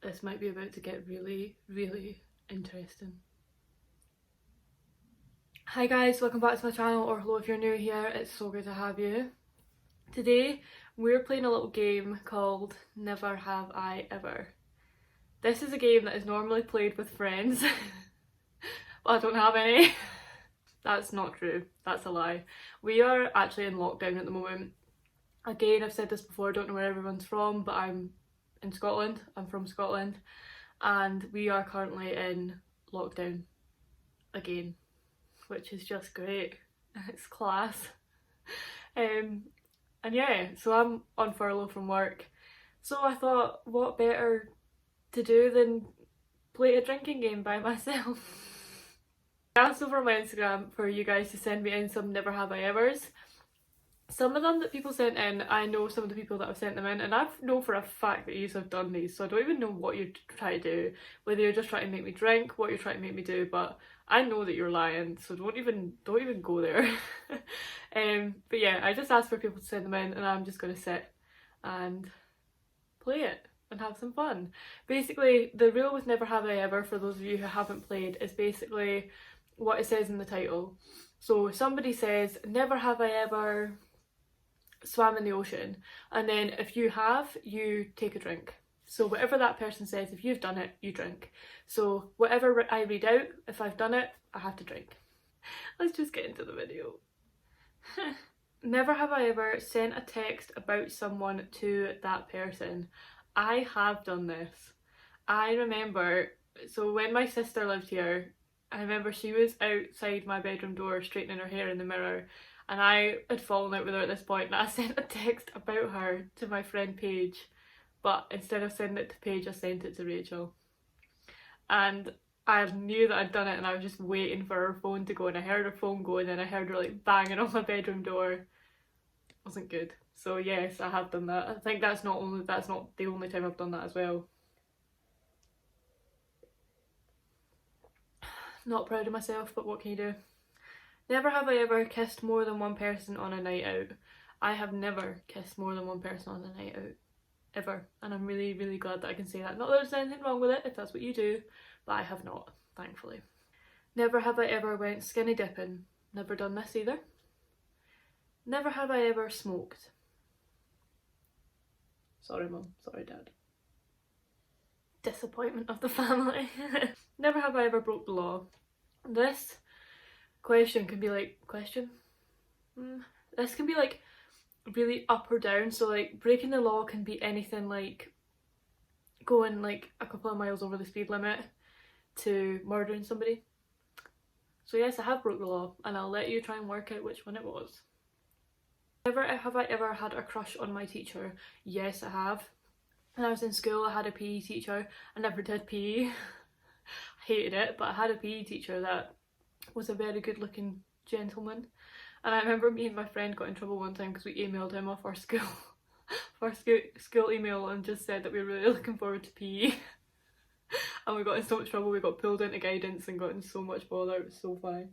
This might be about to get really, really interesting. Hi guys, welcome back to my channel, or hello if you're new here, it's so good to have you. Today we're playing a little game called Never Have I Ever. This is a game that is normally played with friends, but I don't have any. That's not true, that's a lie. We are actually in lockdown at the moment. Again, I've said this before, I don't know where everyone's from, but I'm in Scotland, I'm from Scotland, and we are currently in lockdown again, which is just great. It's class. And yeah, so I'm on furlough from work, so I thought what better to do than play a drinking game by myself. I asked over on my Instagram for you guys to send me in some Never Have I Evers. Some of them that people sent in, I know some of the people that have sent them in, and I know for a fact that you have done these, so I don't even know what you're trying to do, whether you're just trying to make me drink, what you're trying to make me do, but I know that you're lying, so don't even go there. But yeah, I just asked for people to send them in, and I'm just going to sit and play it and have some fun. Basically, the rule with Never Have I Ever, for those of you who haven't played, is basically what it says in the title. So somebody says, never have I ever swam in the ocean, and then if you have, you take a drink. So whatever that person says, if you've done it, you drink. So whatever I read out, if I've done it, I have to drink. Let's just get into the video. Never have I ever sent a text about someone to that person. I have done this. I remember, so when my sister lived here, I remember she was outside my bedroom door straightening her hair in the mirror, and I had fallen out with her at this point, and I sent a text about her to my friend Paige, but instead of sending it to Paige, I sent it to Rachel. And I knew that I'd done it, and I was just waiting for her phone to go, and I heard her phone go, and then I heard her like banging on my bedroom door. Wasn't good. So yes, I have done that. I think that's not the only time I've done that as well. Not proud of myself, but what can you do? Never have I ever kissed more than one person on a night out. I have never kissed more than one person on a night out. Ever. And I'm really, really glad that I can say that. Not that there's anything wrong with it if that's what you do, but I have not, thankfully. Never have I ever went skinny dipping. Never done this either. Never have I ever smoked. Sorry mum, sorry dad. Disappointment of the family. Never have I ever broke the law. This question can be like, this can be like really up or down. So like breaking the law can be anything like going like a couple of miles over the speed limit to murdering somebody. So yes, I have broke the law, and I'll let you try and work out which one it was. Never have I ever had a crush on my teacher. Yes, I have. When I was in school, I had a PE teacher. I never did PE. I hated it, but I had a PE teacher that was a very good looking gentleman. And I remember me and my friend got in trouble one time because we emailed him off our school school email and just said that we were really looking forward to PE. And we got in so much trouble, we got pulled into guidance and got in so much bother. It was so funny.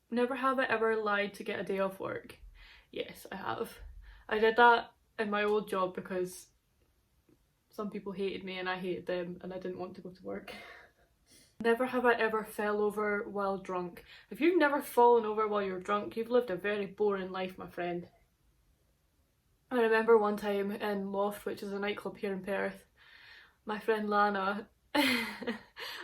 Never have I ever lied to get a day off work. Yes, I have. I did that in my old job because some people hated me and I hated them, and I didn't want to go to work. Never have I ever fell over while drunk. If you've never fallen over while you're drunk, you've lived a very boring life, my friend. I remember one time in Loft, which is a nightclub here in Perth, my friend Lana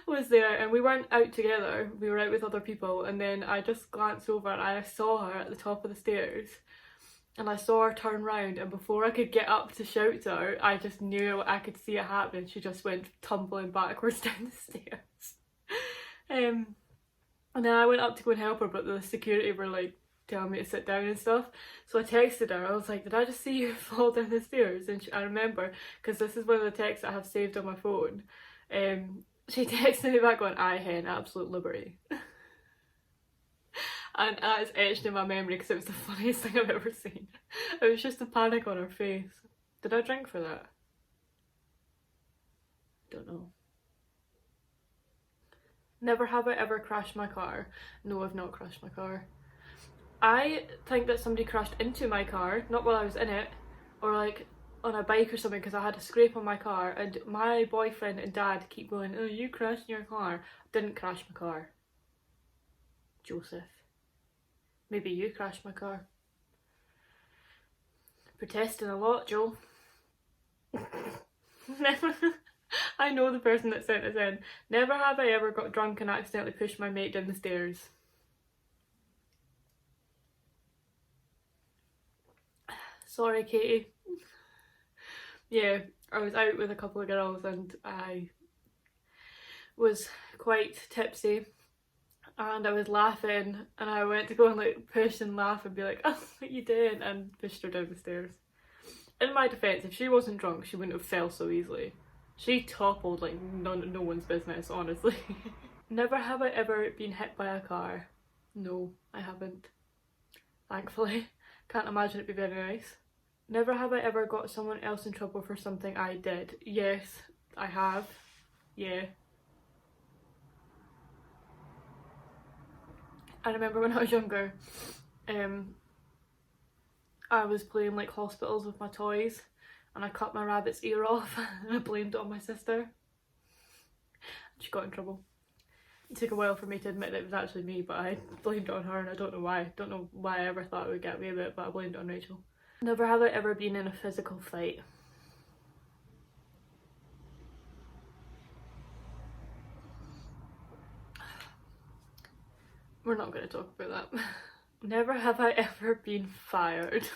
was there, and we weren't out together, we were out with other people, and then I just glanced over and I saw her at the top of the stairs, and I saw her turn round, and before I could get up to shout to her, I just knew I could see it happening. She just went tumbling backwards down the stairs. And then I went up to go and help her, but the security were like telling me to sit down and stuff, so I texted her. I was like, did I just see you fall down the stairs? And I remember, because this is one of the texts I have saved on my phone, she texted me back going, "Aye hen, absolute liberty." And that is etched in my memory because it was the funniest thing I've ever seen. It was just the panic on her face. Did I drink for that? Don't know. Never have I ever crashed my car. No, I've not crashed my car. I think that somebody crashed into my car, not while I was in it, or like on a bike or something because I had a scrape on my car, and my boyfriend and dad keep going, oh, you crashed your car. Didn't crash my car. Joseph. Maybe you crashed my car. Protesting a lot, Joe. Never. I know the person that sent this in. Never have I ever got drunk and accidentally pushed my mate down the stairs. Sorry, Katie. Yeah, I was out with a couple of girls and I was quite tipsy and I was laughing and I went to go and like push and laugh and be like, oh, what you doing? And pushed her down the stairs. In my defence, if she wasn't drunk, she wouldn't have fell so easily. She toppled like no one's business, honestly. Never have I ever been hit by a car. No, I haven't. Thankfully. Can't imagine it'd be very nice. Never have I ever got someone else in trouble for something I did. Yes, I have. Yeah. I remember when I was younger, I was playing like hospitals with my toys and I cut my rabbit's ear off and I blamed it on my sister. She got in trouble. It took a while for me to admit that it was actually me, but I blamed it on her and I don't know why. Don't know why I ever thought it would get away with it, but I blamed it on Rachel. Never have I ever been in a physical fight. We're not going to talk about that. Never have I ever been fired.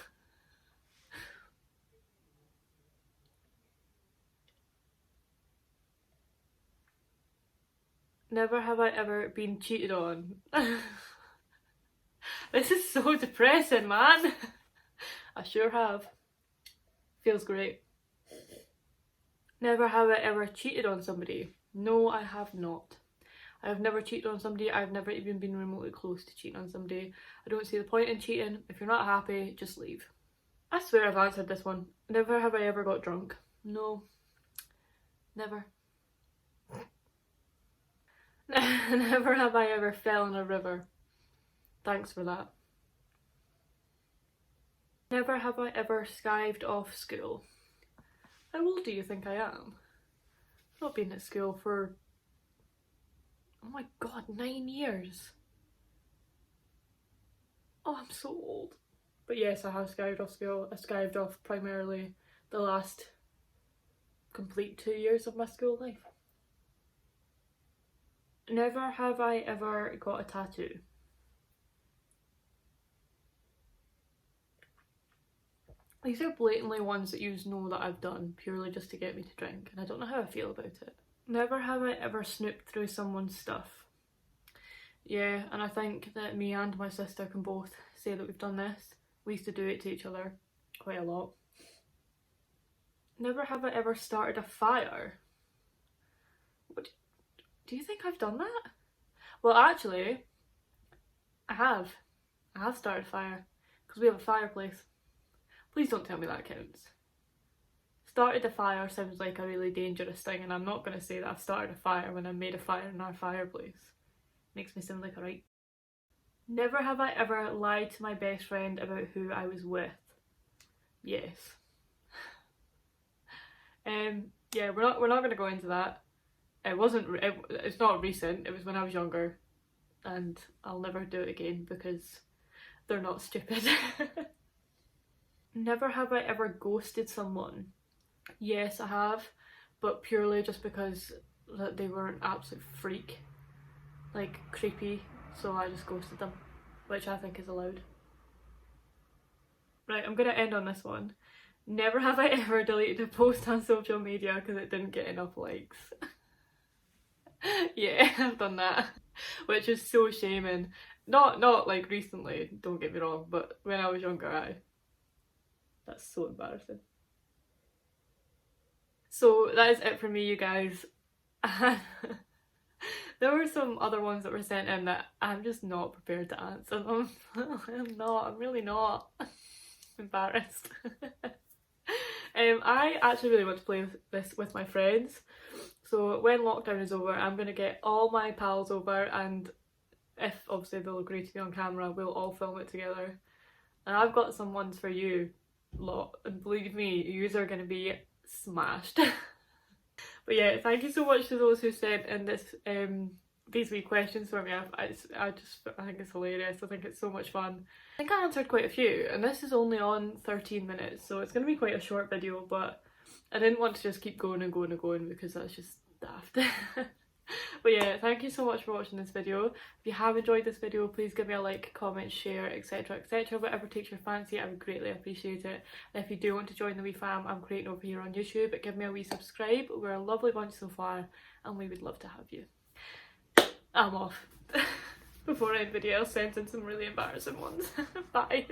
Never have I ever been cheated on. This is so depressing, man. I sure have. Feels great. Never have I ever cheated on somebody. No, I have not. I have never cheated on somebody. I've never even been remotely close to cheating on somebody. I don't see the point in cheating. If you're not happy, just leave. I swear I've answered this one. Never have I ever got drunk. No. Never. Never have I ever fell in a river. Thanks for that. Never have I ever skived off school. How old do you think I am? I've not been at school for, oh my god, 9 years. Oh, I'm so old. But yes, I have skived off school. I skived off primarily the last complete 2 years of my school life. Never have I ever got a tattoo. These are blatantly ones that you know that I've done purely just to get me to drink, and I don't know how I feel about it. Never have I ever snooped through someone's stuff. Yeah, and I think that me and my sister can both say that we've done this. We used to do it to each other quite a lot. Never have I ever started a fire. What, do you think I've done that? Well, actually, I have. I have started a fire because we have a fireplace. Please don't tell me that counts. Started a fire sounds like a really dangerous thing, and I'm not going to say that I've started a fire when I made a fire in our fireplace. Makes me sound like a right. Never have I ever lied to my best friend about who I was with. Yes. Yeah, we're not going to go into that. It's not recent. It was when I was younger, and I'll never do it again because they're not stupid. Never have I ever ghosted someone. Yes, I have, but purely just because they were an absolute freak, like creepy, so I just ghosted them, which I think is allowed. Right, I'm gonna end on this one. Never have I ever deleted a post on social media because it didn't get enough likes. Yeah, I've done that, which is so shaming. Not like recently, don't get me wrong, but when I was younger, that's so embarrassing. So that is it for me, you guys. There were some other ones that were sent in that I'm just not prepared to answer them. I'm really not. Embarrassed. I actually really want to play this with my friends. So when lockdown is over, I'm going to get all my pals over, and if obviously they'll agree to be on camera, we'll all film it together. And I've got some ones for you. lot, and believe me, yous are going to be smashed. But yeah, thank you so much to those who sent in these wee questions for me. I think it's hilarious. I think it's so much fun. I think I answered quite a few, and this is only on 13 minutes, so it's going to be quite a short video, but I didn't want to just keep going and going and going because that's just daft. But yeah, thank you so much for watching this video. If you have enjoyed this video, please give me a like, comment, share, etc, etc. Whatever takes your fancy, I would greatly appreciate it. And if you do want to join the wee fam I'm creating over here on YouTube, give me a wee subscribe. We're a lovely bunch so far and we would love to have you. I'm off. Before anybody else sends in some really embarrassing ones. Bye.